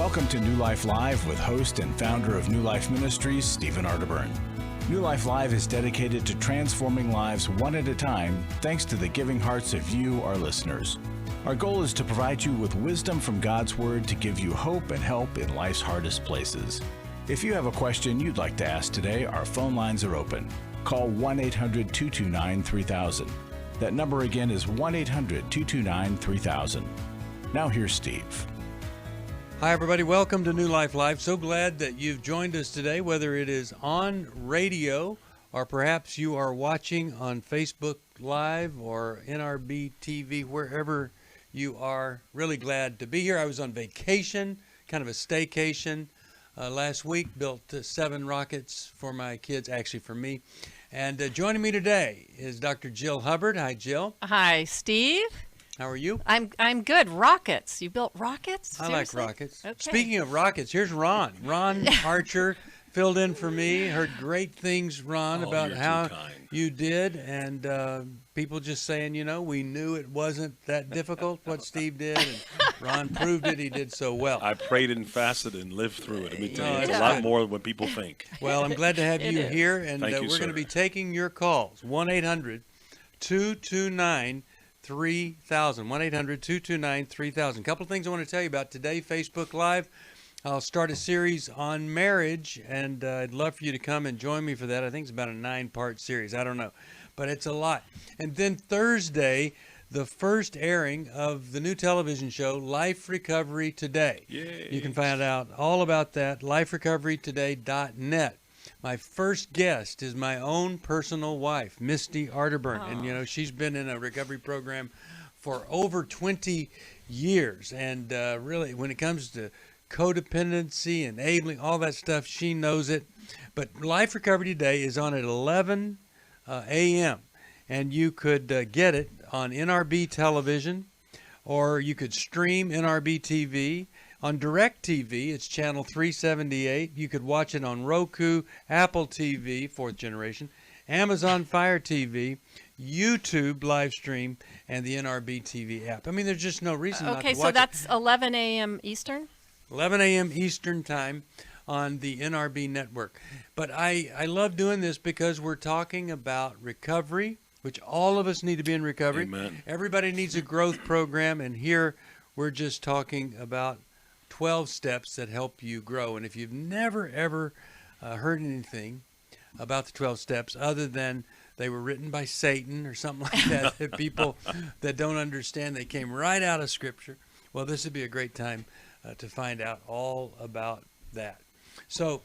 Welcome to New Life Live with host and founder of New Life Ministries, Stephen Arterburn. New Life Live is dedicated to transforming lives one at a time, thanks to the giving hearts of you, our listeners. Our goal is to provide you with wisdom from God's Word to give you hope and help in life's hardest places. If you have a question you'd like to ask today, our phone lines are open. Call 1-800-229-3000. That number again is 1-800-229-3000. Now here's Steve. Hi, everybody. Welcome to New Life Live. So glad that you've joined us today, whether it is on radio or perhaps you are watching on Facebook Live or NRB TV, wherever you are. Really glad to be here. I was on vacation, kind of a staycation last week, built 7 rockets for my kids, actually for me. And joining me today is Dr. Jill Hubbard. Hi, Jill. Hi, Steve. How are you? I'm good. Rockets. You built rockets? I Seriously? like rockets. Okay. Speaking of rockets, here's Ron. Ron Archer filled in for me. Heard great things, Ron, about how you did. And people just saying, you know, we knew it wasn't that difficult what Steve did. And Ron proved it. He did so well. I prayed and fasted and lived through it. Let me tell you, it's it's a lot good. more than what people think. Well, I'm glad to have you is. here. And Thank you, we're going sir. to be taking your calls. 1-800-229-3000. 1-800-229-3000. A couple of things I want to tell you about today. Facebook Live. I'll start a series on marriage, and I'd love for you to come and join me for that. I think it's about a 9-part series. I don't know, but it's a lot. And then Thursday, the first airing of the new television show, Life Recovery Today. Yay. You can find out all about that, liferecoverytoday.net. My first guest is my own personal wife, Misty Arterburn. And, you know, she's been in a recovery program for over 20 years. And really, when it comes to codependency, enabling, all that stuff, she knows it. But Life Recovery Today is on at 11 a.m. And you could get it on NRB television, or you could stream NRB TV. On DirecTV, it's channel 378. You could watch it on Roku, Apple TV, 4th generation, Amazon Fire TV, YouTube live stream, and the NRB TV app. I mean, there's just no reason not to watch Okay, so that's 11 a.m. Eastern? 11 a.m. Eastern time on the NRB network. But I love doing this because we're talking about recovery, which all of us need to be in recovery. Amen. Everybody needs a growth program, and here we're just talking about 12 steps that help you grow. And if you've never, ever heard anything about the 12 steps other than they were written by Satan or something like that, people that don't understand, they came right out of Scripture, well, this would be a great time to find out all about that. So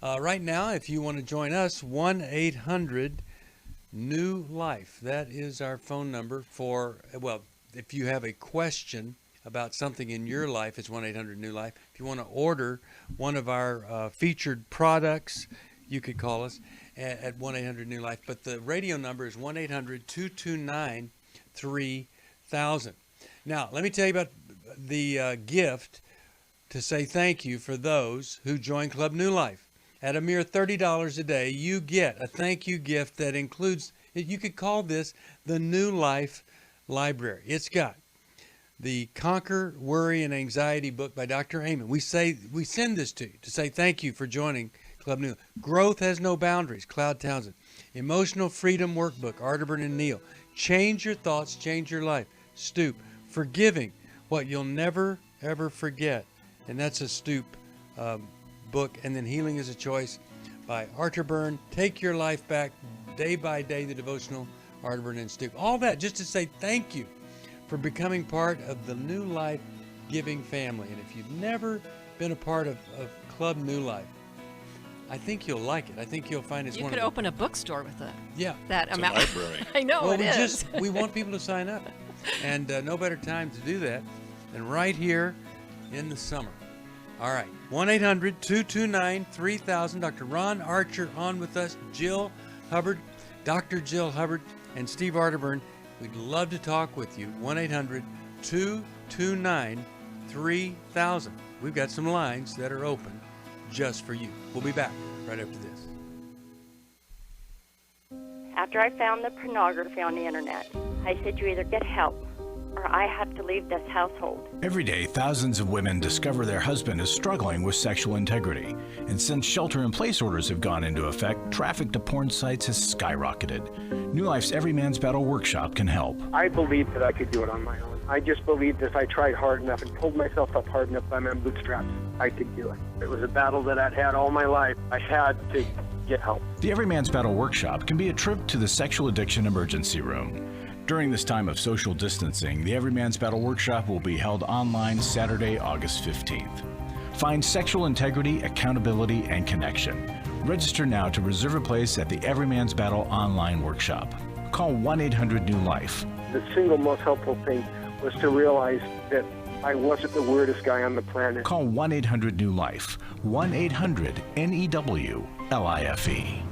right now, if you want to join us, 1-800-NEW-LIFE. That is our phone number for, well, if you have a question about something in your life, it's 1-800-NEW-LIFE. If you want to order one of our featured products, you could call us at 1-800-NEW-LIFE. But the radio number is 1-800-229-3000. Now, let me tell you about the gift to say thank you for those who join Club New Life. At a mere $30 a day, you get a thank you gift that includes, you could call this the New Life Library. It's got the Conquer Worry and Anxiety book by Dr. Amen. We send this to you to say thank you for joining Club New. Growth Has No Boundaries, Cloud Townsend. Emotional Freedom Workbook, Arterburn and Neal. Change Your Thoughts, Change Your Life, Stoop. Forgiving What You'll Never, Ever Forget. And that's a Stoop book. And then Healing is a Choice by Arterburn. Take Your Life Back, Day by Day, the devotional, Arterburn and Stoop. All that just to say thank you for becoming part of the New Life giving family. And if you've never been a part of Club New Life, I think you'll like it. I think you'll find it's You one could of the, open a bookstore with that It's amount. a library. I know well, it is. we want people to sign up. And no better time to do that than right here in the summer. All right, 1-800-229-3000. Dr. Ron Archer on with us, Jill Hubbard, Dr. Jill Hubbard, and Steve Arterburn. We'd love to talk with you. 1-800-229-3000. We've got some lines that are open just for you. We'll be back right after this. After I found the pornography on the internet, I said, you either get help or I have to leave this household. Every day, thousands of women discover their husband is struggling with sexual integrity. And since shelter-in-place orders have gone into effect, traffic to porn sites has skyrocketed. New Life's Every Man's Battle workshop can help. I believed that I could do it on my own. I just believed if I tried hard enough and pulled myself up hard enough by my bootstraps, I could do it. It was a battle that I'd had all my life. I had to get help. The Every Man's Battle workshop can be a trip to the sexual addiction emergency room. During this time of social distancing, the Every Man's Battle workshop will be held online Saturday, August 15th. Find sexual integrity, accountability, and connection. Register now to reserve a place at the Every Man's Battle online workshop. Call 1-800-NEW-LIFE. The single most helpful thing was to realize that I wasn't the weirdest guy on the planet. Call 1-800-NEW-LIFE. 1-800-NEWLIFE.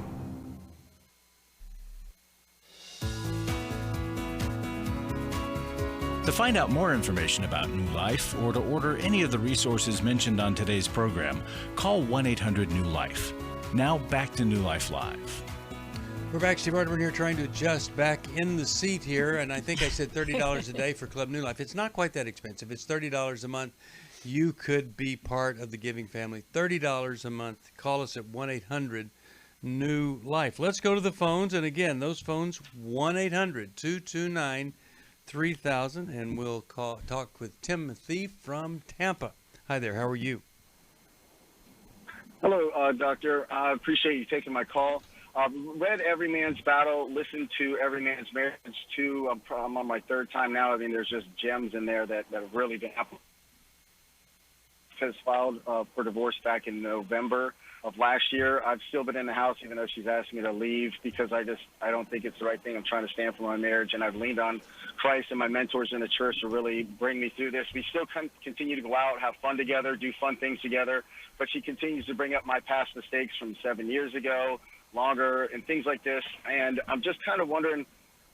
To find out more information about New Life or to order any of the resources mentioned on today's program, call 1-800-NEW-LIFE. Now back to New Life Live. We're back. Steve Arterburn here, trying to adjust back in the seat here, and I think I said $30 a day for Club New Life. It's not quite that expensive. It's $30 a month. You could be part of the giving family. $30 a month. Call us at 1-800-NEW-LIFE. Let's go to the phones, and again, those phones 1-800-229-3000, and we'll talk with Timothy from Tampa. Hi there. How are you? Hello, Doctor. I appreciate you taking my call. Read Every Man's Battle, listened to Every Man's Marriage too. I'm on my third time now. I mean, there's just gems in there that have really been applied. Has filed for divorce back in November of last year. I've still been in the house, even though she's asked me to leave, because I don't think it's the right thing. I'm trying to stand for my marriage, and I've leaned on Christ and my mentors in the church to really bring me through this. We still continue to go out, have fun together, do fun things together, but she continues to bring up my past mistakes from 7 years ago, longer, and things like this. And I'm just kind of wondering,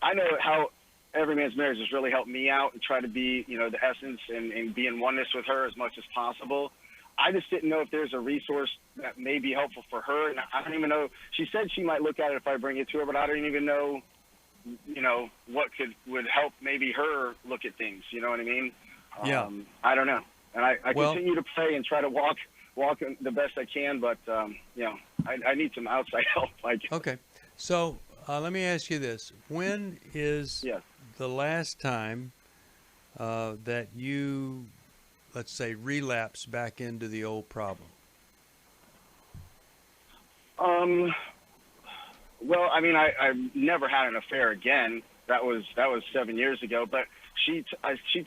I know how Every Man's Marriage has really helped me out and try to be, the essence and be in oneness with her as much as possible. I just didn't know if there's a resource that may be helpful for her. And I don't even know, she said she might look at it if I bring it to her, but I don't even know, what would help maybe her look at things. You know what I mean? Yeah. I don't know. And I continue to pray and try to walk the best I can, but, I need some outside help. Okay. So let me ask you this. When is Yes. the last time that you, let's say, relapse back into the old problem? Well, I mean, I've never had an affair again. That was 7 years ago. But she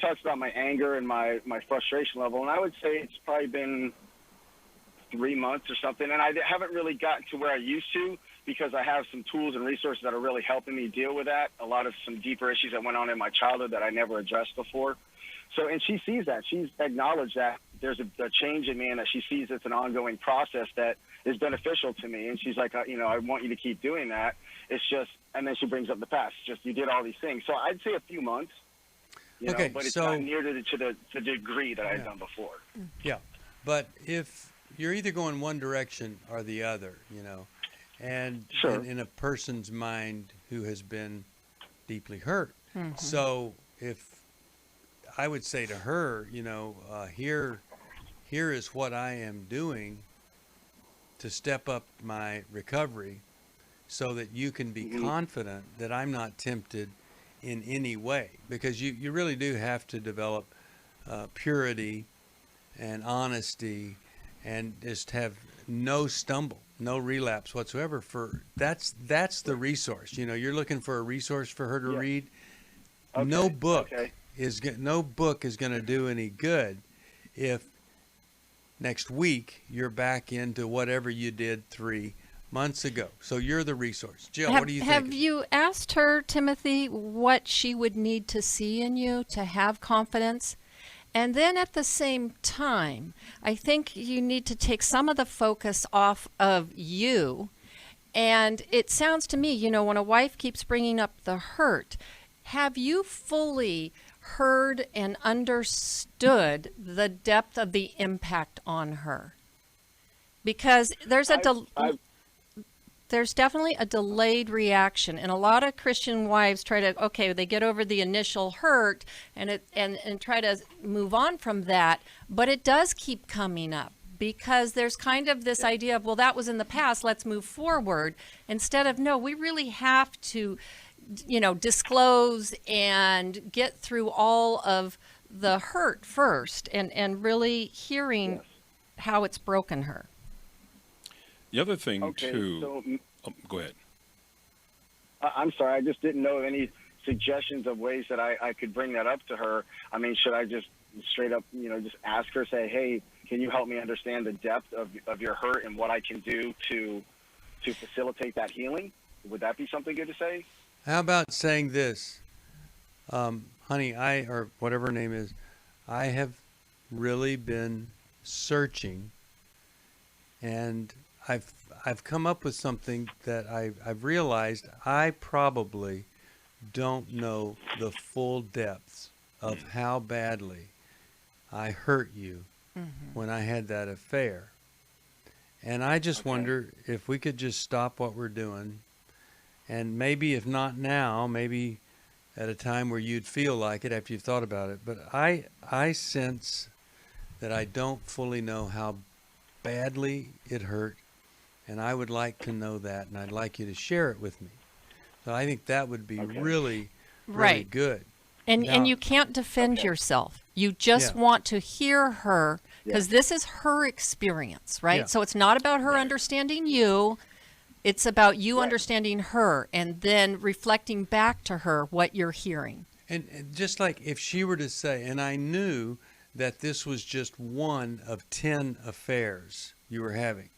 talks about my anger and my frustration level, and I would say it's probably been 3 months or something. And I haven't really gotten to where I used to, because I have some tools and resources that are really helping me deal with that. A lot of some deeper issues that went on in my childhood that I never addressed before. So, and she sees that. She's acknowledged that there's a change in me, and that she sees it's an ongoing process that is beneficial to me. And she's like, I want you to keep doing that. It's just, and then she brings up the past. It's just, you did all these things. So I'd say a few months, Okay, but it's so- not near to the degree that I've done before. Yeah. But if you're either going one direction or the other, and Sure. in a person's mind who has been deeply hurt. So if I would say to her, here is what I am doing to step up my recovery so that you can be confident that I'm not tempted in any way, because you really do have to develop purity and honesty and just have no stumble, no relapse whatsoever. That's the resource. You're looking for a resource for her to read. Okay. No book Okay. is going to do any good if next week you're back into whatever you did 3 months ago. So you're the resource. Jill, what do you think? Have you asked her, Timothy, what she would need to see in you to have confidence? And then at the same time, I think you need to take some of the focus off of you. And it sounds to me, when a wife keeps bringing up the hurt, have you fully heard and understood the depth of the impact on her? Because there's a There's definitely a delayed reaction, and a lot of Christian wives try to, okay, they get over the initial hurt and try to move on from that, but it does keep coming up because there's kind of this idea of, well, that was in the past, let's move forward, instead of, no, we really have to, disclose and get through all of the hurt first and really hearing how it's broken her. The other thing, Okay, too. so Go ahead. I'm sorry, I just didn't know of any suggestions of ways that I could bring that up to her. I mean, should I just straight up, just ask her, say, hey, can you help me understand the depth of your hurt and what I can do to facilitate that healing? Would that be something good to say? How about saying this? Honey, or whatever her name is, I have really been searching, and I've come up with something that I've realized I probably don't know the full depths of how badly I hurt you when I had that affair. And I just wonder if we could just stop what we're doing, and maybe if not now, maybe at a time where you'd feel like it after you've thought about it. But I sense that I don't fully know how badly it hurt, and I would like to know that, and I'd like you to share it with me. So I think that would be really Right. good. And Now- you can't defend yourself. You just want to hear her, because this is her experience, right? Yeah. So it's not about her understanding you. It's about you understanding her and then reflecting back to her what you're hearing. And just like if she were to say, and I knew that this was just one of 10 affairs you were having.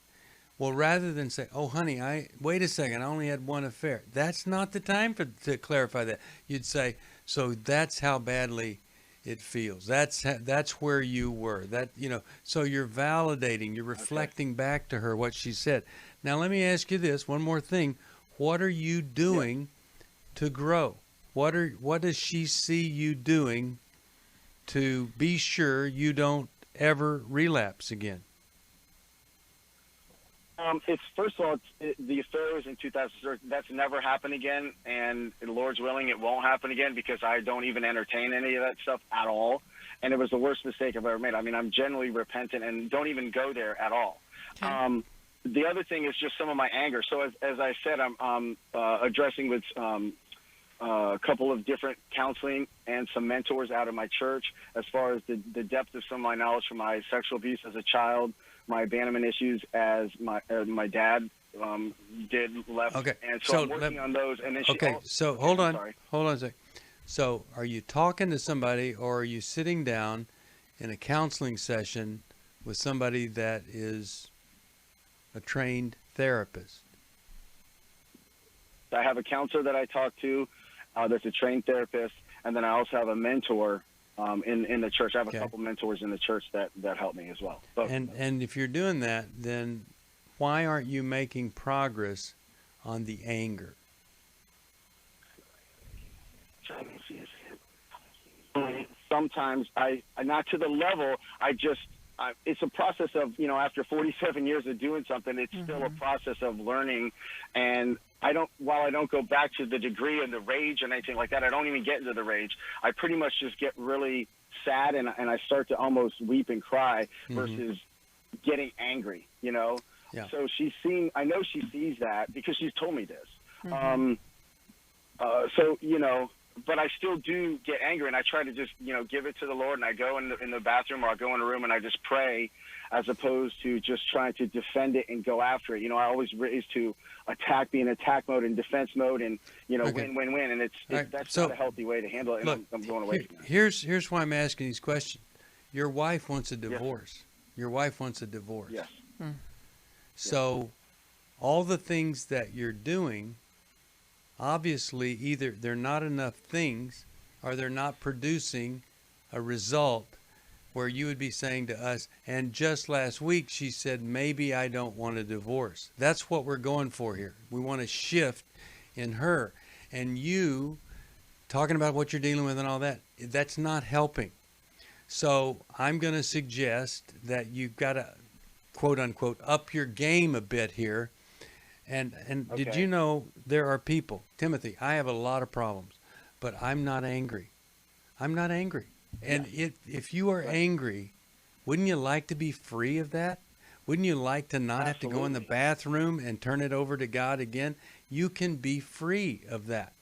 Well, rather than say, oh, honey, wait a second, I only had one affair. That's not the time to clarify that. You'd say, so that's how badly it feels. That's where you were. So you're validating, you're reflecting back to her what she said. Now, let me ask you this, one more thing. What are you doing to grow? What does she see you doing to be sure you don't ever relapse again? It's first of all, the affair was in 2013. That's never happened again, and Lord's willing, it won't happen again because I don't even entertain any of that stuff at all. And it was the worst mistake I've ever made. I mean, I'm generally repentant and don't even go there at all. Okay. The other thing is just some of my anger. So as I said, I'm addressing with a couple of different counseling and some mentors out of my church as far as the depth of some of my knowledge from my sexual abuse as a child, my abandonment issues as my dad left. Okay. And so I'm working on those. And then Hold on. Sorry. Hold on a sec. So are you talking to somebody, or are you sitting down in a counseling session with somebody that is a trained therapist? I have a counselor that I talk to that's a trained therapist, and then I also have a mentor in the church. I have a couple mentors in the church that help me as well. And if you're doing that, then why aren't you making progress on the anger? Sometimes not to the level, it's a process of, after 47 years of doing something, it's still a process of learning. And while I don't go back to the degree and the rage and anything like that, I don't even get into the rage. I pretty much just get really sad and I start to almost weep and cry versus getting angry, Yeah. So I know she sees that because she's told me this. But I still do get angry, and I try to just, give it to the Lord, and I go in the bathroom or I go in a room and I just pray as opposed to just trying to defend it and go after it. I always raise to be in attack mode and defense mode and, win, win, win. And that's not a healthy way to handle it, and look, I'm going away from that. Here's why I'm asking these questions. Your wife wants a divorce. Yes. Your wife wants a divorce. Yes. So all the things that you're doing, obviously, either they're not enough things or they're not producing a result where you would be saying to us, and just last week she said, maybe I don't want a divorce. That's what we're going for here. We want to shift in her. And you, talking about what you're dealing with and all that, that's not helping. So I'm going to suggest that you've got to, quote unquote, up your game a bit here And did Okay. you know there are people, Timothy, I have a lot of problems, but I'm not angry. I'm not angry. And if you are angry, wouldn't you like to be free of that? Wouldn't you like to not have to go in the Absolutely. bathroom and turn it over to God again? You can be free of that.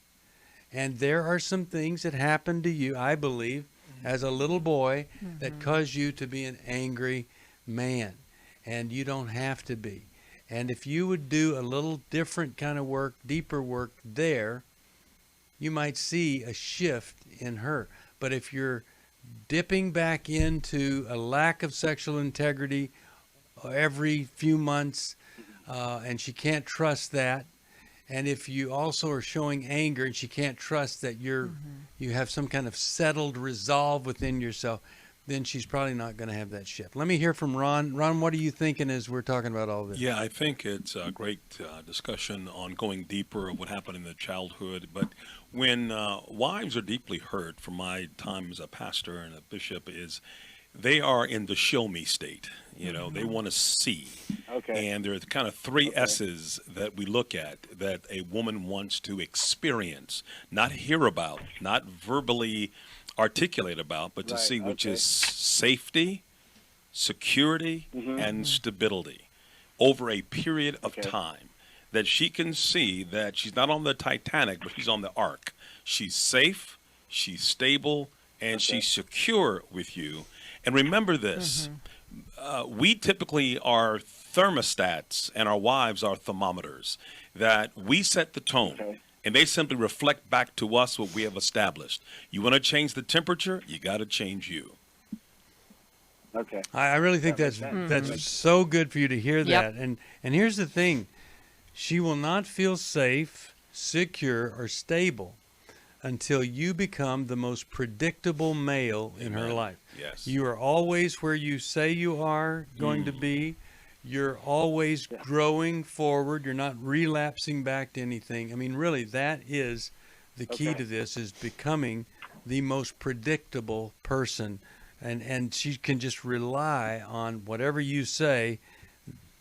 And there are some things that happened to you, I believe, as a little boy that caused you to be an angry man. And you don't have to be. And if you would do a little different kind of work, deeper work there, you might see a shift in her. But if you're dipping back into a lack of sexual integrity every few months, and she can't trust that, and if you also are showing anger and she can't trust that you have some kind of settled resolve within yourself, then she's probably not going to have that shift. Let me hear from Ron. Ron, what are you thinking as we're talking about all this? Yeah, I think it's a great discussion on going deeper of what happened in the childhood. But when wives are deeply hurt, from my time as a pastor and a bishop, is they are in the show me state. You know, they want to see. Okay. And there's kind of three S's that we look at that a woman wants to experience, not hear about, not verbally articulate about, but to Right, see, which okay. is safety, security, and stability over a period of Okay. time. That she can see that she's not on the Titanic, but she's on the Ark. She's safe, she's stable, and she's secure with you. And remember this, we typically are thermostats and our wives are thermometers, that we set the tone. Okay. And they simply reflect back to us what we have established. You want to change the temperature, you got to change you. Okay. I really think that's so good for you to hear that. And here's the thing. She will not feel safe, secure, or stable until you become the most predictable male in her Amen. life. Yes. You are always where you say you are going to be. You're always growing forward. You're not relapsing back to anything. I mean, really, that is the key to this, is becoming the most predictable person. And she can just rely on whatever you say.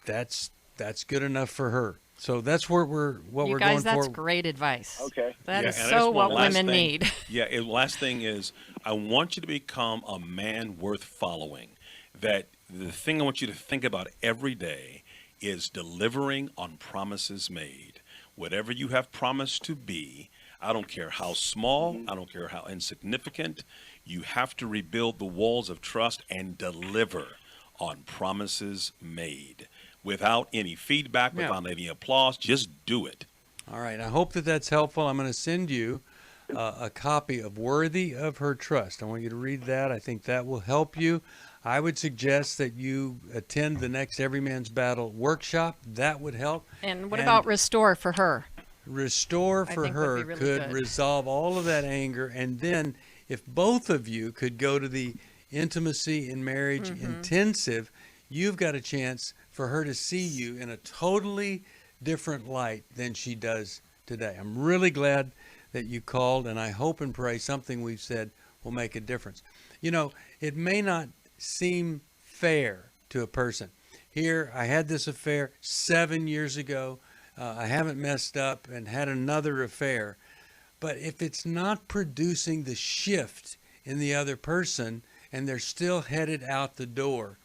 That's good enough for her. So that's where we're You guys, going that's for. great advice. Okay. That Yeah, is and so that's one what last women thing. need. Yeah, and last thing is, I want you to become a man worth following. That the thing I want you to think about every day is delivering on promises made. Whatever you have promised to be, I don't care how small, I don't care how insignificant, you have to rebuild the walls of trust and deliver on promises made. Without any feedback, Yeah. without any applause, just do it. All right. I hope that that's helpful. I'm going to send you a copy of Worthy of Her Trust. I want you to read that. I think that will help you. I would suggest that you attend the next Every Man's Battle workshop. That would help. And what about Restore for her? Restore I for think would her be really could good. resolve all of that anger. And then if both of you could go to the Intimacy in Marriage intensive, you've got a chance for her to see you in a totally different light than she does today. I'm really glad that you called, and I hope and pray something we've said will make a difference. You know, it may not seem fair to a person. Here, I had this affair 7 years ago. I haven't messed up and had another affair. But if it's not producing the shift in the other person and they're still headed out the door,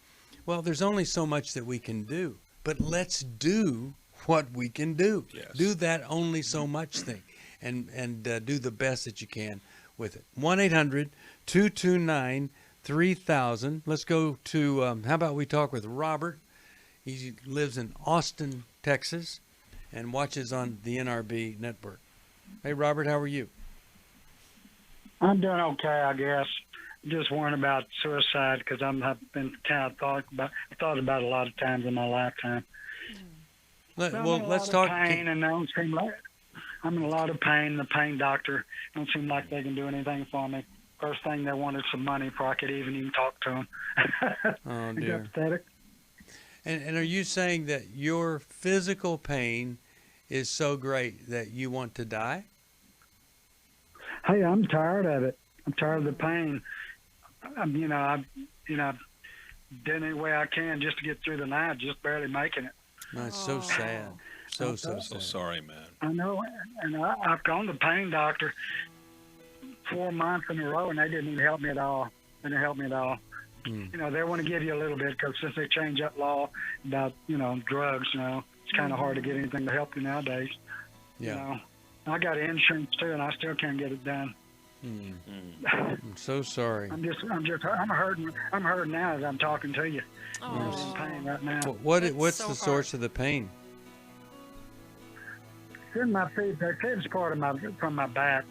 well, there's only so much that we can do. But let's do what we can do. Yes. Do that only so much thing and do the best that you can with it. 1-800-229-3000. Let's go to, how about we talk with Robert? He lives in Austin, Texas, and watches on the NRB network. Hey, Robert, how are you? I'm doing okay, I guess. Just worrying about suicide because I've been kind of thought about it a lot of times in my lifetime. Let's I'm in a lot talk. of pain, and I don't seem like I'm in a lot of pain. The pain doctor don't seem like they can do anything for me. First thing they wanted some money before I could even talk to them. Oh, Is dear. that pathetic? And are you saying that your physical pain is so great that you want to die? Hey, I'm tired of it. I'm tired of the pain. I've done any way I can just to get through the night, just barely making it. No, it's so sad. So So sad. sorry, man. I know, and I've gone to the pain doctor 4 months in a row, and they didn't even help me at all. They didn't help me at all. You know, they want to give you a little bit because since they changed that law about, drugs, it's kind of hard to get anything to help you nowadays. Yeah. I got insurance too, and I still can't get it done. I'm so sorry. I'm hurting now as I'm talking to you. I'm just in Oh. pain right now. What's so the source of the pain? It's in my feet. They said it's part of from my back.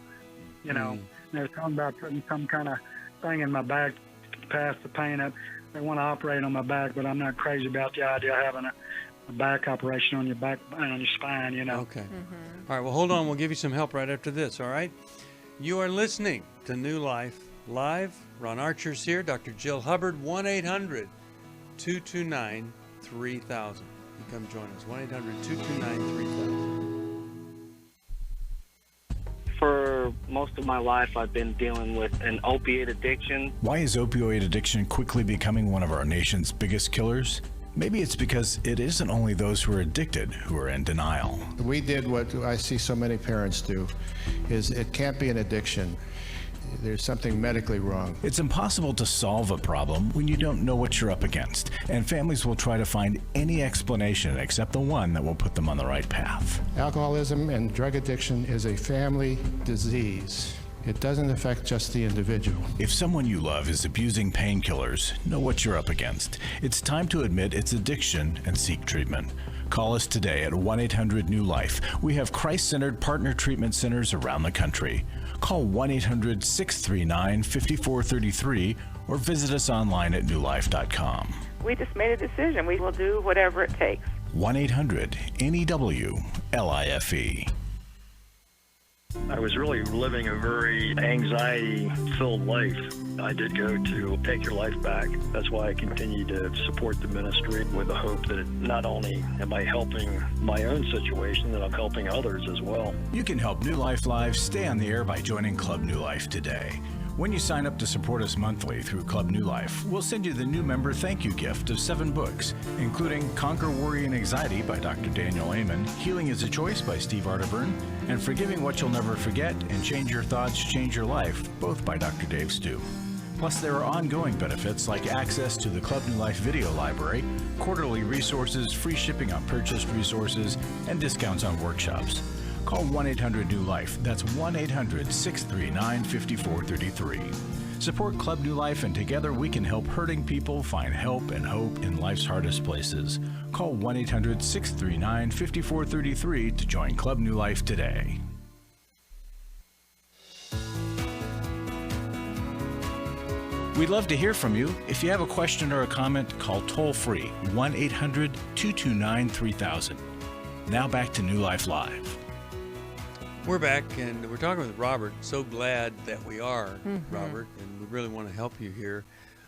They're talking about putting some kind of thing in my back to pass the pain up. They want to operate on my back, but I'm not crazy about the idea of having a back operation on your back and on your spine. Okay. All right, well, hold on. We'll give you some help right after this, all right? You are listening to New Life Live. Ron Archer's here. Dr. Jill Hubbard, 1-800-229-3000. You come join us, 1-800-229-3000. For most of my life, I've been dealing with an opiate addiction. Why is opioid addiction quickly becoming one of our nation's biggest killers? Maybe it's because it isn't only those who are addicted who are in denial. We did what I see so many parents do, is it can't be an addiction. There's something medically wrong. It's impossible to solve a problem when you don't know what you're up against, and families will try to find any explanation except the one that will put them on the right path. Alcoholism and drug addiction is a family disease. It doesn't affect just the individual. If someone you love is abusing painkillers, know what you're up against. It's time to admit it's addiction and seek treatment. Call us today at 1-800-NEW-LIFE. We have Christ-centered partner treatment centers around the country. Call 1-800-639-5433 or visit us online at newlife.com. We just made a decision. We will do whatever it takes. 1-800-NEW-LIFE. I was really living a very anxiety-filled life. I did go to Take Your Life Back. That's why I continue to support the ministry with the hope that not only am I helping my own situation, that I'm helping others as well. You can help New Life Live stay on the air by joining Club New Life today. When you sign up to support us monthly through Club New Life, we'll send you the new member thank you gift of 7 books, including Conquer Worry and Anxiety by Dr. Daniel Amen, Healing is a Choice by Steve Arterburn, and Forgiving What You'll Never Forget and Change Your Thoughts, Change Your Life, both by Dr. Dave Stu. Plus, there are ongoing benefits like access to the Club New Life video library, quarterly resources, free shipping on purchased resources, and discounts on workshops. Call 1-800-NEW-LIFE. That's 1-800-639-5433. Support Club New Life, and together we can help hurting people find help and hope in life's hardest places. Call 1-800-639-5433 to join Club New Life today. We'd love to hear from you. If you have a question or a comment, call toll-free 1-800-229-3000. Now back to New Life Live. We're back, and we're talking with Robert. So glad that we are, Robert, and we really want to help you here.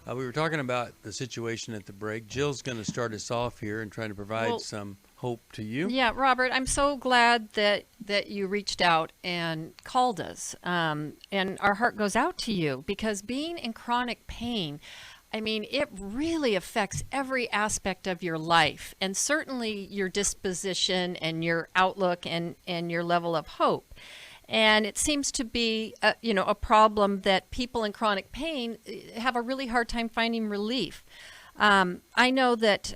We were talking about the situation at the break. Jill's going to start us off here and try to provide some hope to you. Yeah, Robert, I'm so glad that you reached out and called us. And our heart goes out to you, because being in chronic pain, I mean, it really affects every aspect of your life, and certainly your disposition and your outlook and your level of hope. And it seems to be, a problem that people in chronic pain have a really hard time finding relief. I know that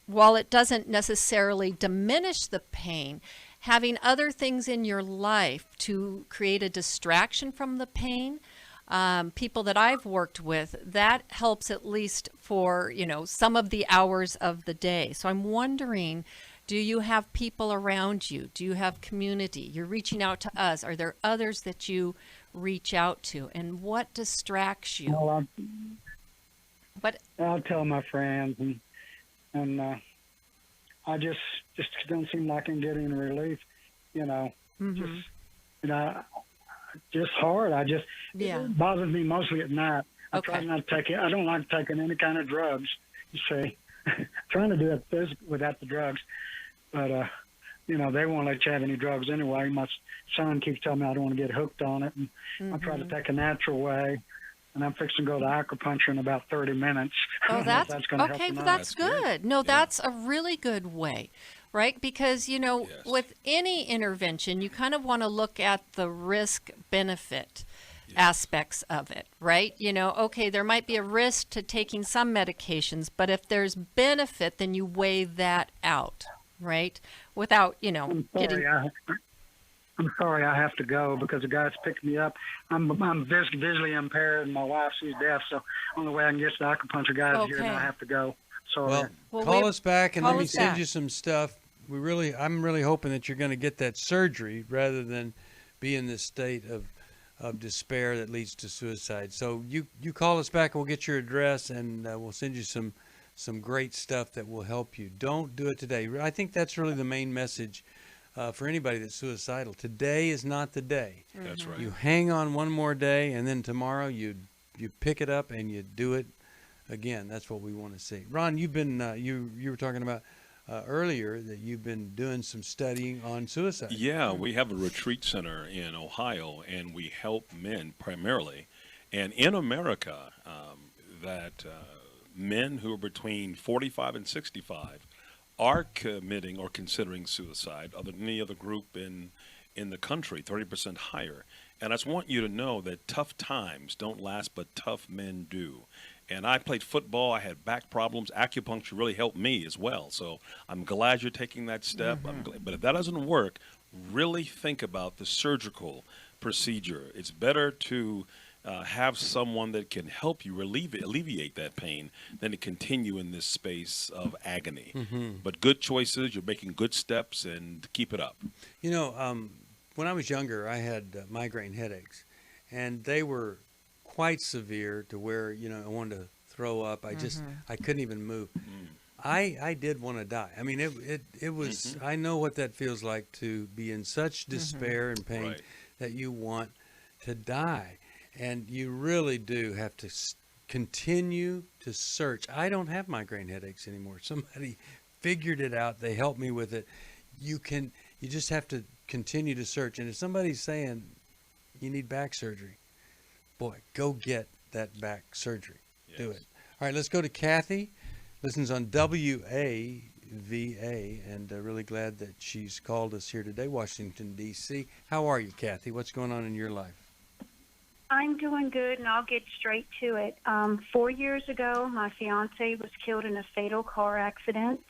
while it doesn't necessarily diminish the pain, having other things in your life to create a distraction from the pain, people that I've worked with, that helps at least for, some of the hours of the day. So I'm wondering, do you have people around you? Do you have community? You're reaching out to us. Are there others that you reach out to? And what distracts you? Well, I'll tell my friends, and I just don't seem like I'm getting relief, just hard. It bothers me mostly at night. I try not to take it. I don't like taking any kind of drugs, you see. Trying to do it without the drugs. But, they won't let you have any drugs anyway. My son keeps telling me I don't want to get hooked on it. And I try to take a natural way. And I'm fixing to go to acupuncture in about 30 minutes. Oh, that's gonna help okay. him Well, out. that's good. No, that's a really good way. right? Because, you know, Yes. with any intervention, you kind of want to look at the risk-benefit aspects of it, right? You know, okay, there might be a risk to taking some medications, but if there's benefit, then you weigh that out, right? Without, you know, I'm sorry I have to go because the guy's picked me up. I'm visually impaired, and my wife, she's deaf, so only way I can get to the acupuncture guy is here, and I have to go. Sorry. Well, call us back and let me send you some stuff. I'm really hoping that you're going to get that surgery rather than be in this state of despair that leads to suicide. So you call us back, and we'll get your address, and we'll send you some great stuff that will help you. Don't do it today. I think that's really the main message for anybody that's suicidal. Today is not the day. That's right. You hang on one more day, and then tomorrow you pick it up and you do it again. That's what we want to see. Ron, you've been you were talking about earlier that you've been doing some studying on suicide. Yeah, we have a retreat center in Ohio, and we help men primarily. And in America, that men who are between 45 and 65 are committing or considering suicide, other than any other group in the country, 30% higher. And I just want you to know that tough times don't last, but tough men do. And I played football. I had back problems. Acupuncture really helped me as well. So I'm glad you're taking that step. But if that doesn't work, really think about the surgical procedure. It's better to have someone that can help you alleviate that pain than to continue in this space of agony. But good choices. You're making good steps, and keep it up. You know, when I was younger, I had migraine headaches, and they were quite severe to where, you know, I wanted to throw up. I couldn't even move. I did want to die. I mean, it was, I know what that feels like to be in such despair and pain that you want to die. And you really do have to continue to search. I don't have migraine headaches anymore. Somebody figured it out. They helped me with it. You just have to continue to search. And if somebody's saying you need back surgery, boy, go get that back surgery. Yes. Do it. All right, let's go to Kathy. Listens on WAVA, and really glad that she's called us here today, Washington, D.C. How are you, Kathy? What's going on in your life? I'm doing good, and I'll get straight to it. 4 years ago, my fiancé was killed in a fatal car accident.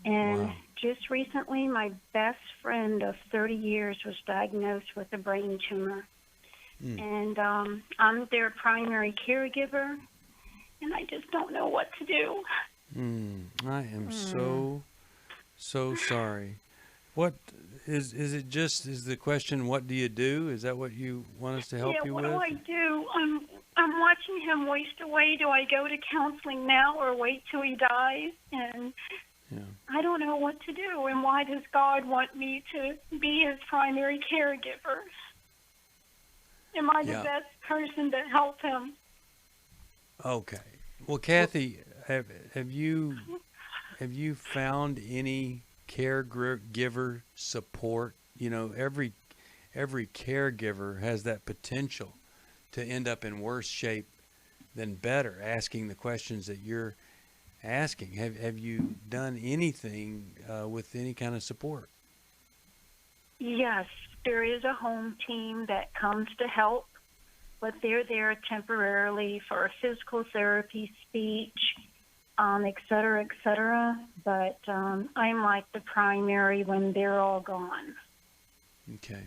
And just recently, my best friend of 30 years was diagnosed with a brain tumor. And I'm their primary caregiver, and I just don't know what to do. I am so sorry. What is it? Just is the question? What do you do? Is that what you want us to help you with? Yeah, what do I do? I'm watching him waste away. Do I go to counseling now or wait till he dies? And I don't know what to do. And why does God want me to be his primary caregiver? Am I the best person to help him? Okay. Well, Kathy, have you found any caregiver support? You know, every caregiver has that potential to end up in worse shape than better, asking the questions that you're asking. Have you done anything with any kind of support? Yes, there is a home team that comes to help, but they're there temporarily for physical therapy, speech, et cetera, et cetera. But I'm like the primary when they're all gone. Okay.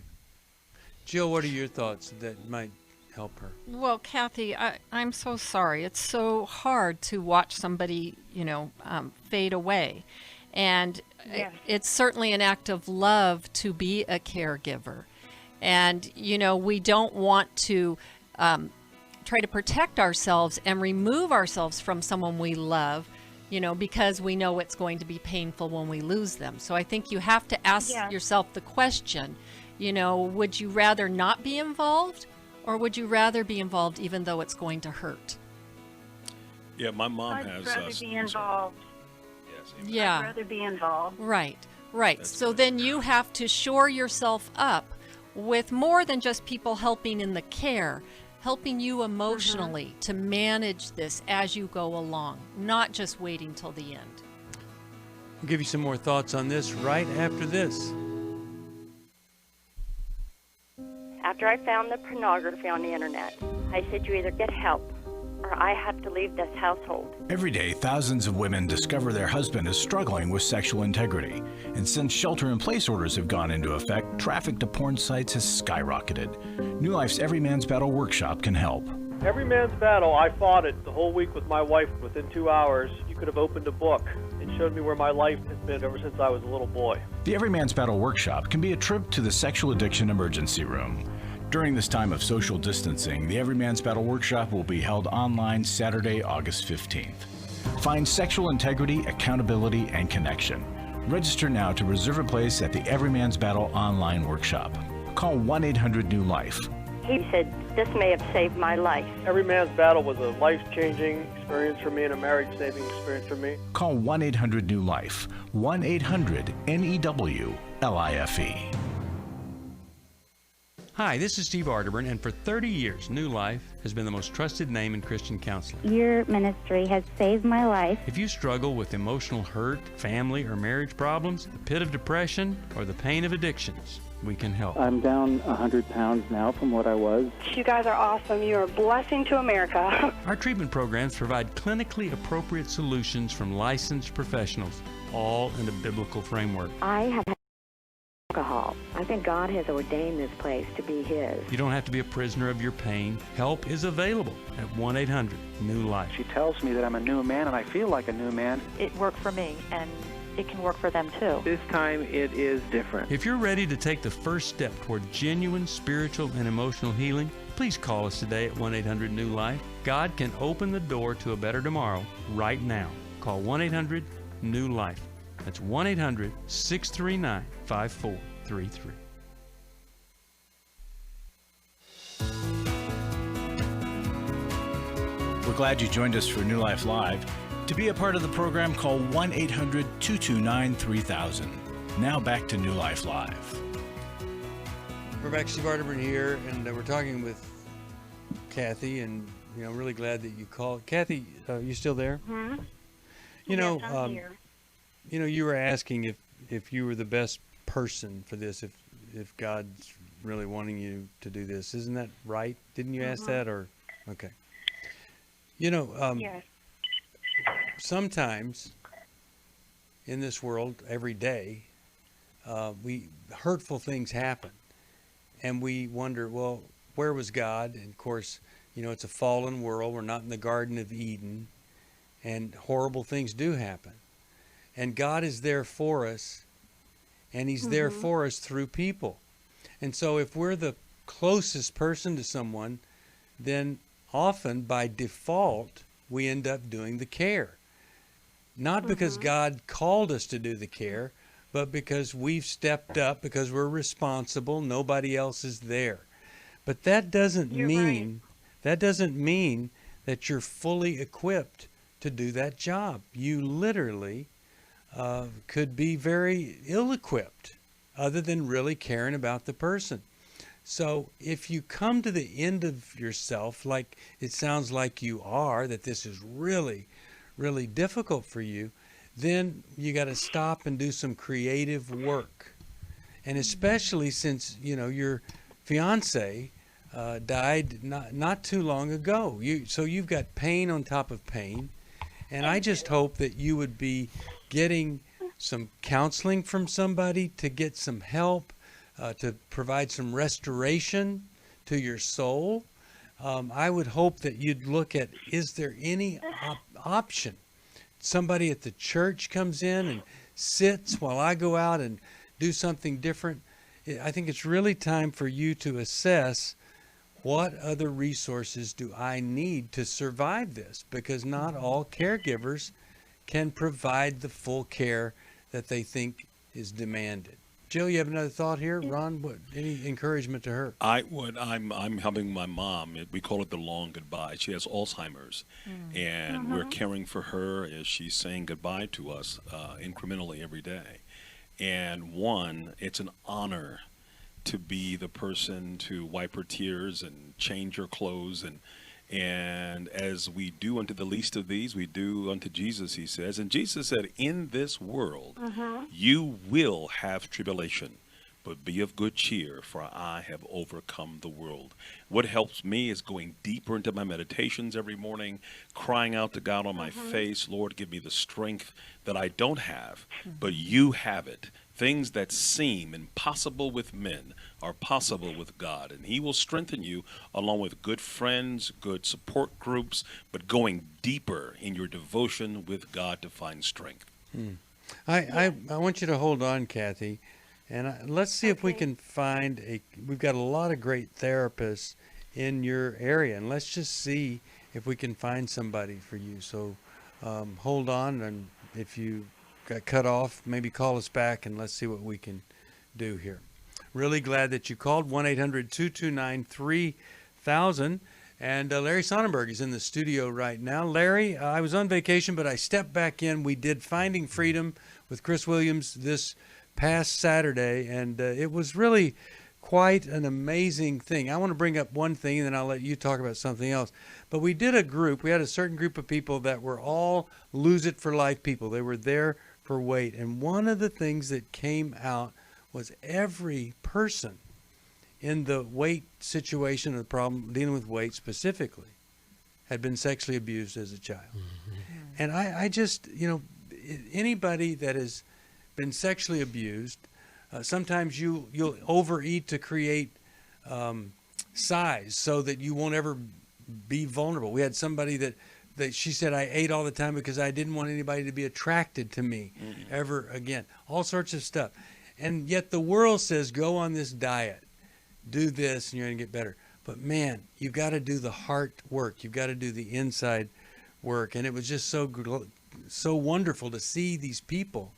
Jill, what are your thoughts that might help her? Well, Kathy, I'm so sorry. It's so hard to watch somebody, fade away. And it's certainly an act of love to be a caregiver. And, we don't want to try to protect ourselves and remove ourselves from someone we love, because we know it's going to be painful when we lose them. So I think you have to ask yourself the question, would you rather not be involved, or would you rather be involved even though it's going to hurt? Yeah, my mom I'd has... rather be involved. Yeah. I'd rather be involved. Right. So then you have to shore yourself up with more than just people helping in the care, helping you emotionally to manage this as you go along, not just waiting till the end. We'll give you some more thoughts on this right after this. After I found the pornography on the internet, I said, you either get help or I have to leave this household. Every day, thousands of women discover their husband is struggling with sexual integrity. And since shelter-in-place orders have gone into effect, traffic to porn sites has skyrocketed. New Life's Every Man's Battle workshop can help. Every Man's Battle, I fought it the whole week with my wife. Within 2 hours, you could have opened a book and showed me where my life has been ever since I was a little boy. The Every Man's Battle workshop can be a trip to the sexual addiction emergency room. During this time of social distancing, the Every Man's Battle workshop will be held online Saturday, August 15th. Find sexual integrity, accountability, and connection. Register now to reserve a place at the Every Man's Battle online workshop. Call 1-800-NEW-LIFE. He said, this may have saved my life. Every Man's Battle was a life-changing experience for me and a marriage-saving experience for me. Call 1-800-NEW-LIFE. 1-800-NEWLIFE. Hi, this is Steve Arterburn, and for 30 years, New Life has been the most trusted name in Christian counseling. Your ministry has saved my life. If you struggle with emotional hurt, family or marriage problems, the pit of depression, or the pain of addictions, we can help. I'm down 100 pounds now from what I was. You guys are awesome. You're a blessing to America. Our treatment programs provide clinically appropriate solutions from licensed professionals, all in a biblical framework. I have alcohol. I think God has ordained this place to be His. You don't have to be a prisoner of your pain. Help is available at 1-800-NEW-LIFE. She tells me that I'm a new man, and I feel like a new man. It worked for me, and it can work for them too. This time it is different. If you're ready to take the first step toward genuine spiritual and emotional healing, please call us today at 1-800-NEW-LIFE. God can open the door to a better tomorrow right now. Call 1-800-NEW-LIFE. That's 1-800-639-5433. We're glad you joined us for New Life Live. To be a part of the program, call 1-800-229-3000. Now back to New Life Live. We're back. Steve Arterburn here, and we're talking with Kathy, and I'm really glad that you called. Kathy, you still there? Mm-hmm. Yes, I'm here. You were asking if you were the best person for this, if God's really wanting you to do this. Isn't that right? Didn't you ask that? Or okay. Yes. Sometimes in this world, every day, hurtful things happen, and we wonder, well, where was God? And of course, it's a fallen world. We're not in the Garden of Eden, and horrible things do happen. And God is there for us, and He's there for us through people. And so if we're the closest person to someone, then often by default, we end up doing the care. Not because God called us to do the care, but because we've stepped up, because we're responsible, nobody else is there. But that doesn't mean that you're fully equipped to do that job. You literally could be very ill-equipped other than really caring about the person. So if you come to the end of yourself, like it sounds like you are, that this is really, really difficult for you, then you got to stop and do some creative work. And especially since, your fiancé died not too long ago. So you've got pain on top of pain. And I just hope that you would be getting some counseling from somebody to get some help, to provide some restoration to your soul. I would hope that you'd look at, is there any option? Somebody at the church comes in and sits while I go out and do something different. I think it's really time for you to assess, what other resources do I need to survive this? Because not all caregivers can provide the full care that they think is demanded. Jill, you have another thought here? Ron, any encouragement to her? I'm helping my mom. We call it the long goodbye. She has Alzheimer's, and we're caring for her as she's saying goodbye to us incrementally every day. And it's an honor to be the person to wipe her tears and change her clothes And as we do unto the least of these, we do unto Jesus, he says. And Jesus said, in this world, you will have tribulation, but be of good cheer, for I have overcome the world. What helps me is going deeper into my meditations every morning, crying out to God on my face, Lord, give me the strength that I don't have, but you have it. Things that seem impossible with men are possible with God, and he will strengthen you along with good friends, good support groups, but going deeper in your devotion with God to find strength. I want you to hold on, Kathy, and let's see if we can find we've got a lot of great therapists in your area, and let's just see if we can find somebody for you. So hold on, and if you got cut off, maybe call us back and let's see what we can do here. Really glad that you called. 1-800-229-3000. And Larry Sonnenberg is in the studio right now. Larry, I was on vacation, but I stepped back in. We did Finding Freedom with Chris Williams this past Saturday, and it was really quite an amazing thing. I want to bring up one thing, and then I'll let you talk about something else. But we did a group. We had a certain group of people that were all Lose It for Life people. They were there for weight. And one of the things that came out was every person in the weight situation, or the problem dealing with weight specifically, had been sexually abused as a child. And I just, anybody that has been sexually abused, sometimes you'll overeat to create size so that you won't ever be vulnerable. We had somebody that she said, I ate all the time because I didn't want anybody to be attracted to me ever again. All sorts of stuff. And yet the world says, go on this diet, do this, and you're going to get better. But man, you've got to do the heart work. You've got to do the inside work. And it was just so wonderful to see these people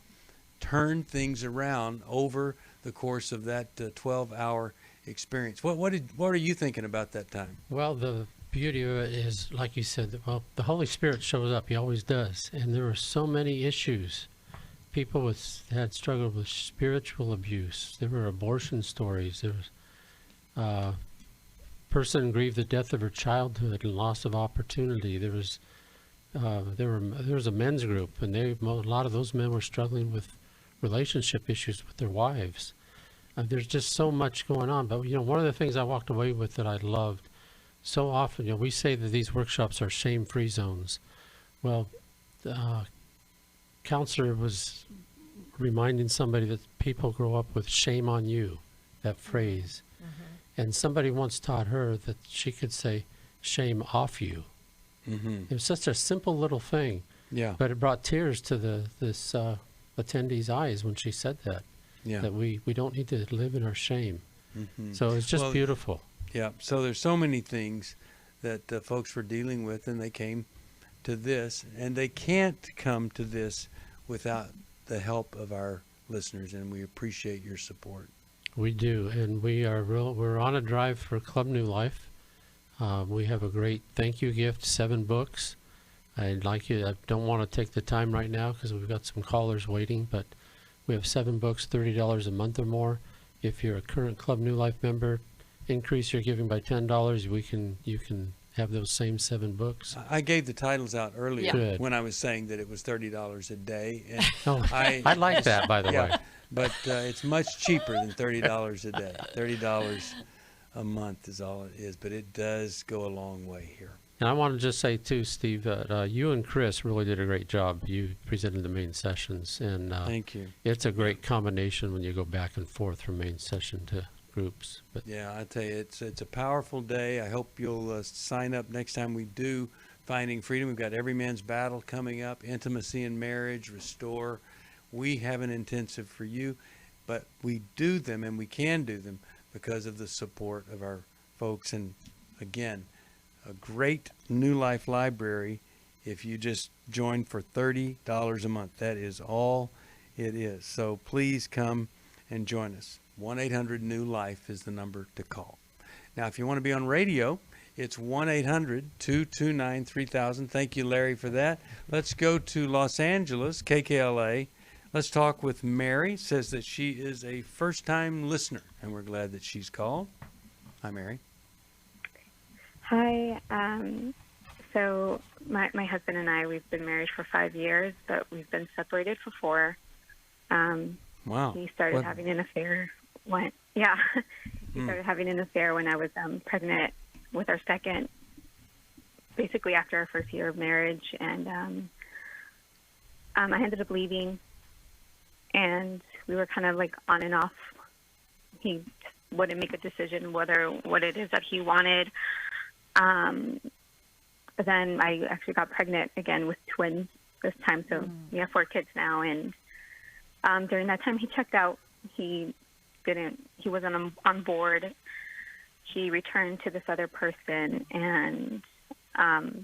turn things around over the course of that 12-hour experience. What are you thinking about that time? Well, the beauty of it is, like you said, well, the Holy Spirit shows up. He always does. And there were so many issues. People had struggled with spiritual abuse. There were abortion stories. There was a person grieved the death of her childhood and loss of opportunity. There was a men's group, and a lot of those men were struggling with relationship issues with their wives. There's just so much going on. But one of the things I walked away with that I loved, so often, we say that these workshops are shame-free zones. Well, the counselor was reminding somebody that people grow up with shame on you, that phrase. And somebody once taught her that she could say shame off you. It was such a simple little thing. Yeah. But it brought tears to this attendee's eyes when she said that. Yeah. That we don't need to live in our shame. So it's just beautiful. Yeah. So there's so many things that folks were dealing with, and they came to this, and they can't come to this without the help of our listeners, and we appreciate your support. We do, and we're on a drive for Club New Life. We have a great thank you gift, 7 books. I don't want to take the time right now because we've got some callers waiting, but we have 7 books, $30 a month or more. If you're a current Club New Life member, increase your giving by $10. You can have those same 7 books. I gave the titles out earlier Good. when I was saying that it was $30 a day. And I like that, by the way. But it's much cheaper than $30 a day. $30 a month is all it is, but it does go a long way here. And I want to just say too, Steve, that you and Chris really did a great job. You presented the main sessions, and thank you. It's a great combination when you go back and forth from main session to groups. But yeah, I tell you, it's a powerful day. I hope you'll sign up next time we do Finding Freedom. We've got Every Man's Battle coming up, Intimacy in Marriage, Restore. We have an intensive for you, but we do them, and we can do them because of the support of our folks. And again, a great New Life library if you just join for $30 a month. That is all it is. So please come and join us. 1-800-NEW-LIFE is the number to call. Now, if you want to be on radio, it's 1-800-229-3000. Thank you, Larry, for that. Let's go to Los Angeles, KKLA. Let's talk with Mary. Says that she is a first-time listener, and we're glad that she's called. Hi, Mary. Hi. So my husband and I, we've been married for 5 years, but we've been separated for 4. Wow. He started having an affair when, he started having an affair when I was pregnant with our second, basically after our first year of marriage. And I ended up leaving, and we were kind of like on and off. He wouldn't make a decision what it is that he wanted. But then I actually got pregnant again with twins this time, so we have 4 kids now. And during that time, he checked out. He wasn't on board. He returned to this other person, and a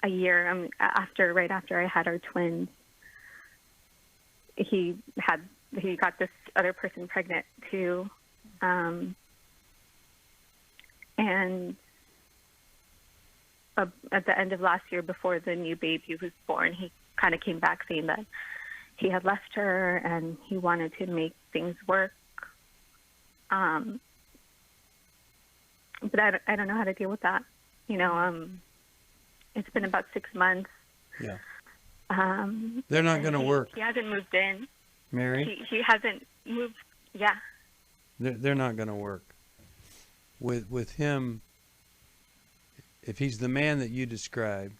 year right after I had our twins, he got this other person pregnant too, and at the end of last year, before the new baby was born, he kind of came back saying that he had left her and he wanted to make things work. But I don't know how to deal with that. It's been about 6 months. Yeah. They're not going to work. He hasn't moved in. Mary? He hasn't moved. Yeah. They're not going to work. With him, if he's the man that you described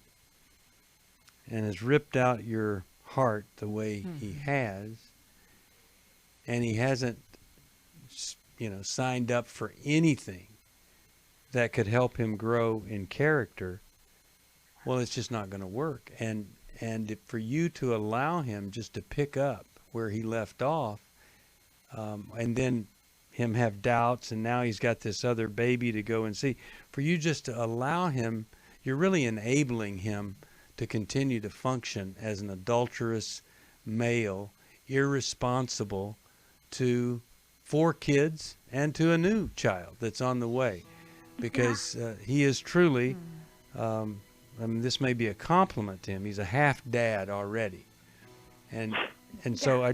and has ripped out your heart the way he has, and he hasn't, signed up for anything that could help him grow in character, well, it's just not going to work. And for you to allow him just to pick up where he left off, and then him have doubts, and now he's got this other baby to go and see, for you just to allow him, you're really enabling him to continue to function as an adulterous male, irresponsible to 4 kids and to a new child that's on the way. Because he is truly, this may be a compliment to him, he's a half dad already. And so I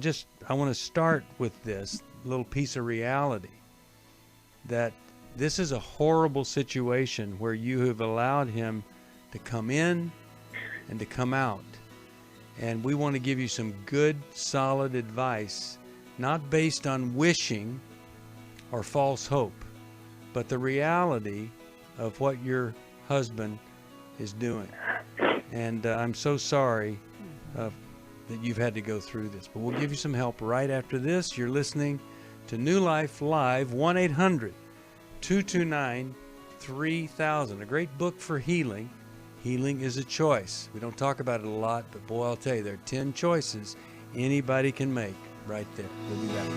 want to start with this little piece of reality, that this is a horrible situation where you have allowed him to come in and to come out. And we want to give you some good, solid advice, not based on wishing or false hope, but the reality of what your husband is doing. And I'm so sorry that you've had to go through this, but we'll give you some help right after this. You're listening to New Life Live, 1-800-229-3000, a great book for healing. Healing is a choice. We don't talk about it a lot, but boy, I'll tell you, there are 10 choices anybody can make right there. We'll be back.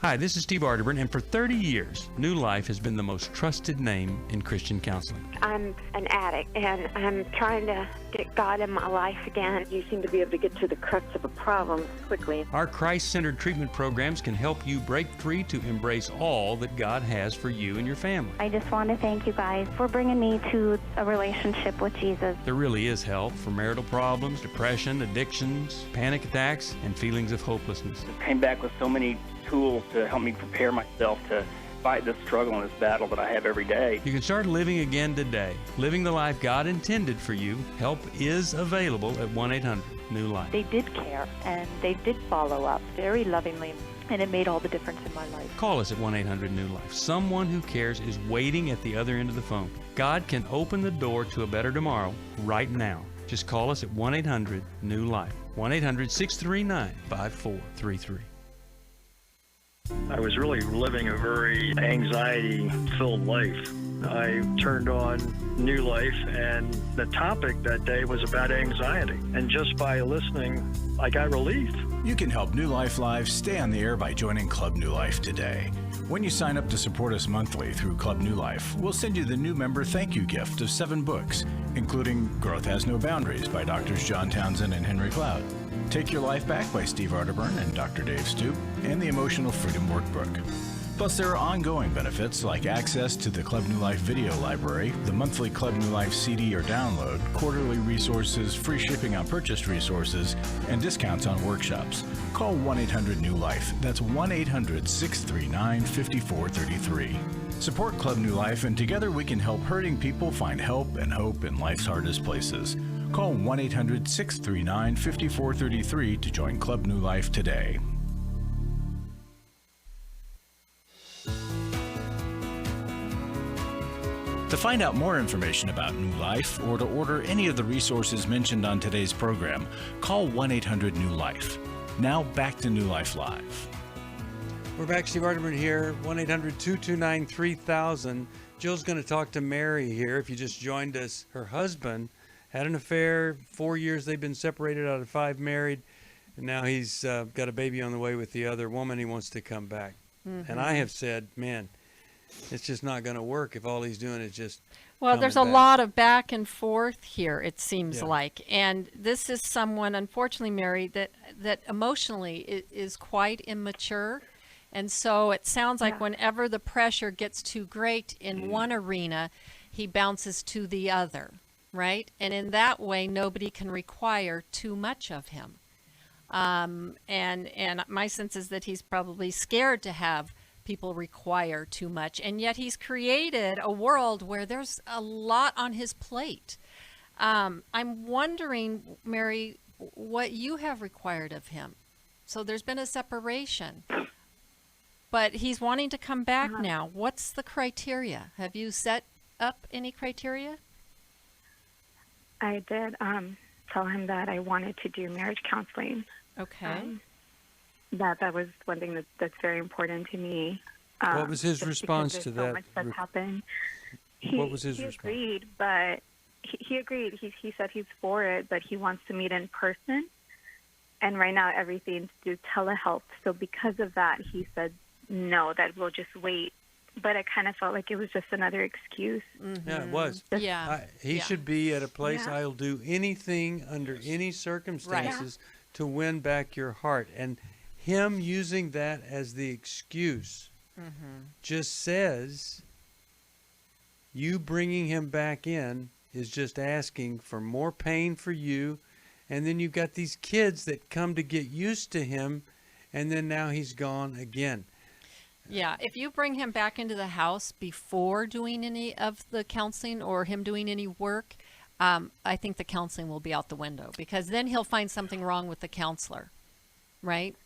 Hi, this is Steve Arterburn, and for 30 years, New Life has been the most trusted name in Christian counseling. I'm an addict, and I'm trying to get God in my life again. You seem to be able to get to the crux of a problem quickly. Our Christ-centered treatment programs can help you break free to embrace all that God has for you and your family. I just want to thank you guys for bringing me to a relationship with Jesus. There really is help for marital problems, depression, addictions, panic attacks, and feelings of hopelessness. I came back with so many tools to help me prepare myself to fight this struggle and this battle that I have every day. You can start living again today, living the life God intended for you. Help is available at 1-800-NEW-LIFE. They did care, and they did follow up very lovingly, and it made all the difference in my life. Call us at 1-800-NEW-LIFE. Someone who cares is waiting at the other end of the phone. God can open the door to a better tomorrow right now. Just call us at 1-800-NEW-LIFE. 1-800-639-5433. I was really living a very anxiety-filled life. I turned on New Life, and the topic that day was about anxiety. And just by listening, I got relief. You can help New Life Live stay on the air by joining Club New Life today. When you sign up to support us monthly through Club New Life, we'll send you the new member thank you gift of 7 books, including Growth Has No Boundaries by Drs. John Townsend and Henry Cloud, Take Your Life Back by Steve Arterburn and Dr. Dave Stoop, and the Emotional Freedom Workbook. Plus, there are ongoing benefits like access to the Club New Life video library, the monthly Club New Life CD or download, quarterly resources, free shipping on purchased resources, and discounts on workshops. Call 1-800-NEW-LIFE. That's 1-800-639-5433. Support Club New Life, and together we can help hurting people find help and hope in life's hardest places. Call 1-800-639-5433 to join Club New Life today. To find out more information about New Life or to order any of the resources mentioned on today's program, call 1-800-NEW-LIFE. Now back to New Life Live. We're back. Steve Arterburn here, 1-800-229-3000. Jill's going to talk to Mary here. If you just joined us, her husband had an affair. 4 years they've been separated out of 5 married. And now he's got a baby on the way with the other woman. He wants to come back. Mm-hmm. And I have said, man, it's just not going to work if all he's doing is just there's a lot of back and forth here, it seems like. And this is someone, unfortunately, Mary, that emotionally is quite immature. And so it sounds like whenever the pressure gets too great in one arena, he bounces to the other, right? And in that way, nobody can require too much of him. And my sense is that he's probably scared to have people require too much, and yet he's created a world where there's a lot on his plate. I'm wondering, Mary, what you have required of him. So there's been a separation, but he's wanting to come back now. What's the criteria? Have you set up any criteria? I did tell him that I wanted to do marriage counseling. Okay. That was one thing that's very important to me. What was his response to that? So much that's happened. What was his response? Agreed, but he agreed. He said he's for it, but he wants to meet in person. And right now everything's through telehealth. So because of that, he said no, that we'll just wait. But I kind of felt like it was just another excuse. Mm-hmm. Yeah, it was. He should be at a place. I'll do anything under any circumstances to win back your heart. And him using that as the excuse just says you bringing him back in is just asking for more pain for you. And then you've got these kids that come to get used to him, and then now he's gone again. Yeah, if you bring him back into the house before doing any of the counseling or him doing any work, I think the counseling will be out the window, because then he'll find something wrong with the counselor, right?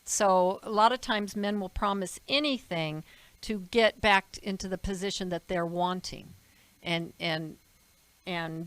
So a lot of times men will promise anything to get back into the position that they're wanting, and then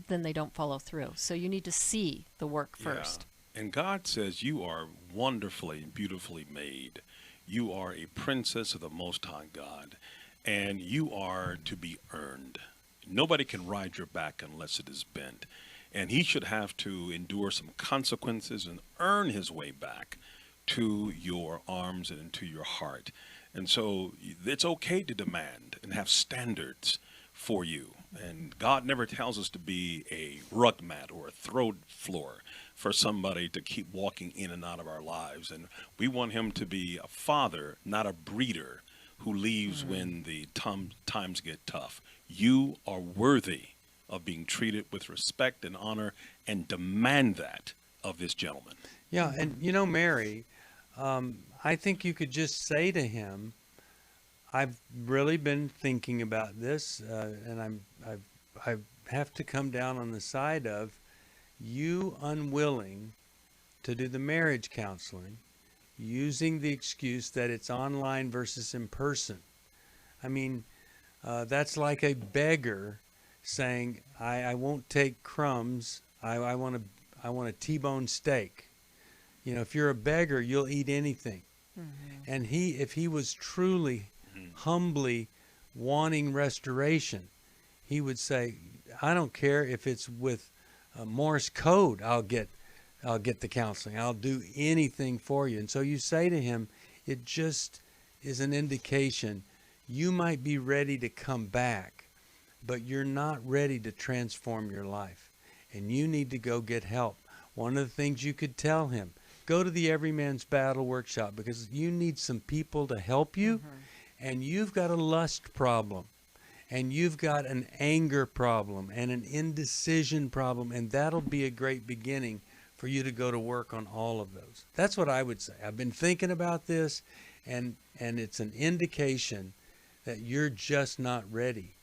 they don't follow through. So you need to see the work first. Yeah. And God says you are wonderfully and beautifully made. You are a princess of the Most High God, and you are to be earned. Nobody can ride your back unless it is bent. And he should have to endure some consequences and earn his way back to your arms and into your heart. And so it's okay to demand and have standards for you. And God never tells us to be a rug mat or a throw floor for somebody to keep walking in and out of our lives. And we want him to be a father, not a breeder who leaves when the times get tough. You are worthy of being treated with respect and honor, and demand that of this gentleman. Yeah, and Mary, I think you could just say to him, I've really been thinking about this, and I have to come down on the side of you unwilling to do the marriage counseling, using the excuse that it's online versus in person. I mean, that's like a beggar saying, I won't take crumbs. I want a T-bone steak. If you're a beggar, you'll eat anything. Mm-hmm. And if he was truly humbly wanting restoration, he would say, I don't care if it's with Morse code, I'll get the counseling. I'll do anything for you. And so you say to him, it just is an indication you might be ready to come back, but you're not ready to transform your life. And you need to go get help. One of the things you could tell him, go to the Every Man's Battle workshop, because you need some people to help you. and you've got a lust problem, and you've got an anger problem and an indecision problem, and that'll be a great beginning for you to go to work on all of those. That's what I would say. I've been thinking about this, and it's an indication that you're just not ready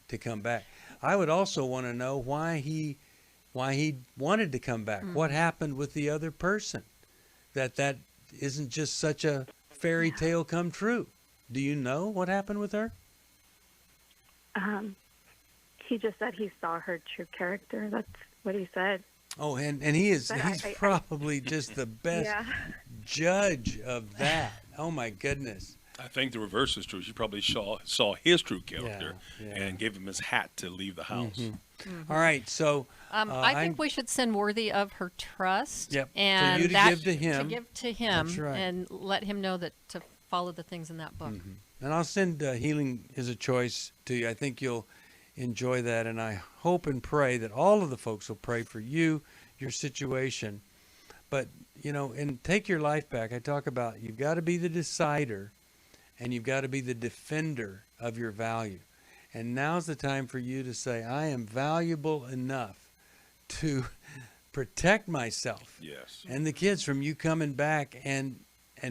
to come back. I would also want to know why he wanted to come back. What happened with the other person? That isn't just such a fairy tale come true. Do you know what happened with her? He just said he saw her true character. That's what he said. Oh, and he's probably just the best judge of that. Oh my goodness. I think the reverse is true. She probably saw his true character and gave him his hat to leave the house. All right, so I think we should send Worthy of her trust. Yep. And for you to give to him. To give to him. That's right. And let him know that to follow the things in that book. And I'll send Healing is a Choice to you. I think you'll enjoy that, and I hope and pray that all of the folks will pray for you, your situation. But, and take your life back. I talk about you've got to be the decider, and you've got to be the defender of your value. And now's the time for you to say, I am valuable enough to protect myself and the kids from you coming back and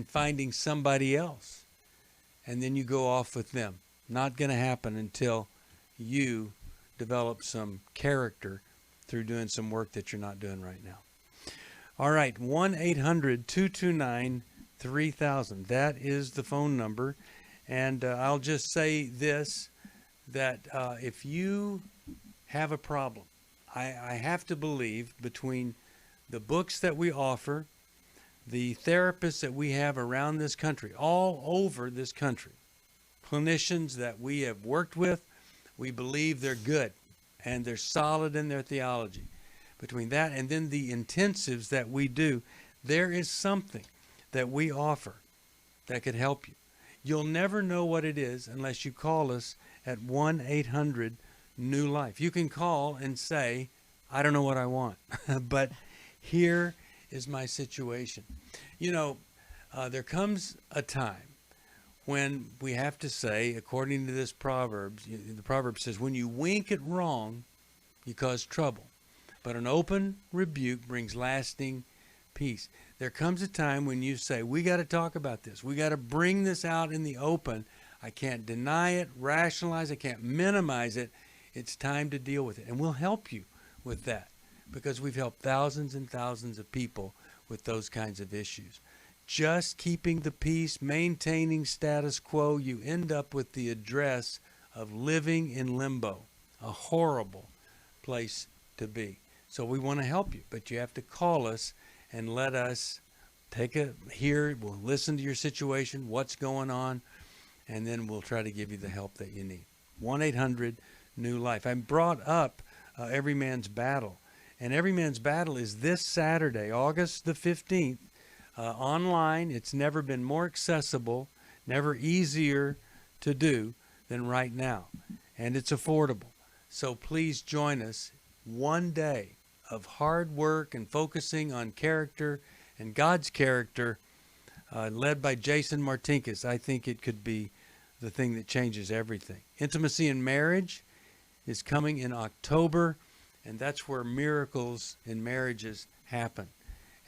finding somebody else. And then you go off with them. Not going to happen until you develop some character through doing some work that you're not doing right now. All right, 1-800-229-3000. That is the phone number. And I'll just say this, that if you have a problem, I have to believe between the books that we offer, the therapists that we have around this country, all over this country, clinicians that we have worked with, we believe they're good and they're solid in their theology. Between that and then the intensives that we do, there is something that we offer that could help you. You'll never know what it is unless you call us at 1-800-NEW-LIFE. You can call and say, I don't know what I want, but here is my situation. There comes a time when we have to say, according to this proverb, the proverb says, when you wink at wrong, you cause trouble. But an open rebuke brings lasting peace. There comes a time when you say, we got to talk about this. We got to bring this out in the open. I can't deny it, rationalize, I can't minimize it. It's time to deal with it. And we'll help you with that because we've helped thousands and thousands of people with those kinds of issues. Just keeping the peace, maintaining status quo, you end up with the address of living in limbo, a horrible place to be. So we want to help you, but you have to call us and let us we'll listen to your situation, what's going on, and then we'll try to give you the help that you need. 1-800-NEW-LIFE. I brought up Every Man's Battle, and Every Man's Battle is this Saturday, August the 15th, online. It's never been more accessible, never easier to do than right now, and it's affordable. So please join us. One day of hard work and focusing on character and God's character, led by Jason Martinkus. I think it could be the thing that changes everything. Intimacy in Marriage is coming in October, and that's where miracles in marriages happen.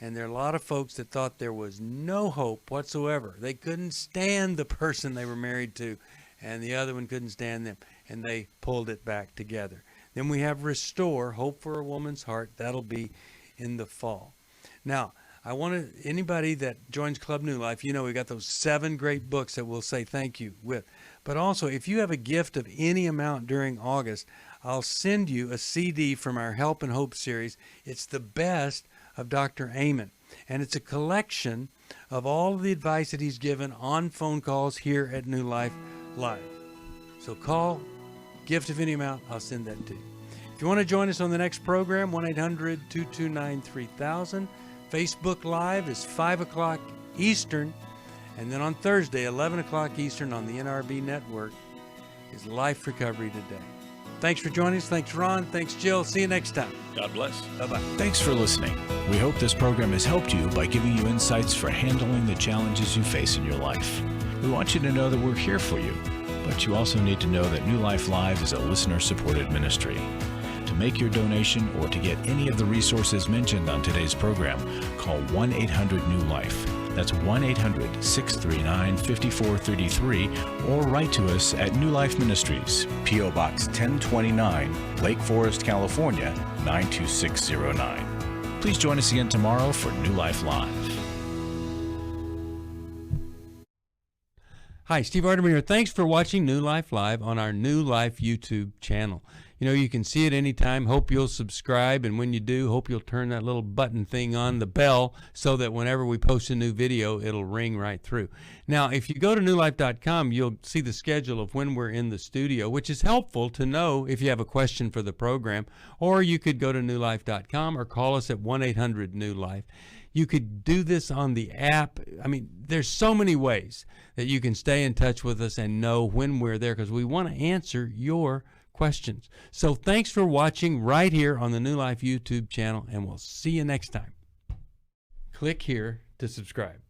And there are a lot of folks that thought there was no hope whatsoever. They couldn't stand the person they were married to, and the other one couldn't stand them, and they pulled it back together. Then we have Restore, Hope for a Woman's Heart. That'll be in the fall. Now, anybody that joins Club New Life, we got those 7 great books that we'll say thank you with. But also, if you have a gift of any amount during August, I'll send you a CD from our Help and Hope series. It's the best of Dr. Amen. And it's a collection of all of the advice that he's given on phone calls here at New Life Live. So call. Gift of any amount, I'll send that to you. If you want to join us on the next program, 1-800-229-3000. Facebook Live is 5 o'clock Eastern. And then on Thursday, 11 o'clock Eastern on the NRB Network is Life Recovery Today. Thanks for joining us. Thanks, Ron. Thanks, Jill. See you next time. God bless. Bye-bye. Thanks for listening. We hope this program has helped you by giving you insights for handling the challenges you face in your life. We want you to know that we're here for you, but you also need to know that New Life Live is a listener-supported ministry. To make your donation or to get any of the resources mentioned on today's program, call 1-800-NEW-LIFE. That's 1-800-639-5433, or write to us at New Life Ministries, P.O. Box 1029, Lake Forest, California, 92609. Please join us again tomorrow for New Life Live. Hi, Steve Arterburn here. Thanks for watching New Life Live on our New Life YouTube channel. You know, you can see it anytime. Hope you'll subscribe, and when you do, hope you'll turn that little button thing on, the bell, so that whenever we post a new video, it'll ring right through. Now, if you go to newlife.com, you'll see the schedule of when we're in the studio, which is helpful to know if you have a question for the program, or you could go to newlife.com or call us at 1-800-NEW-LIFE. You could do this on the app. I mean, there's so many ways that you can stay in touch with us and know when we're there, because we want to answer your questions. So thanks for watching right here on the New Life YouTube channel, and we'll see you next time. Click here to subscribe.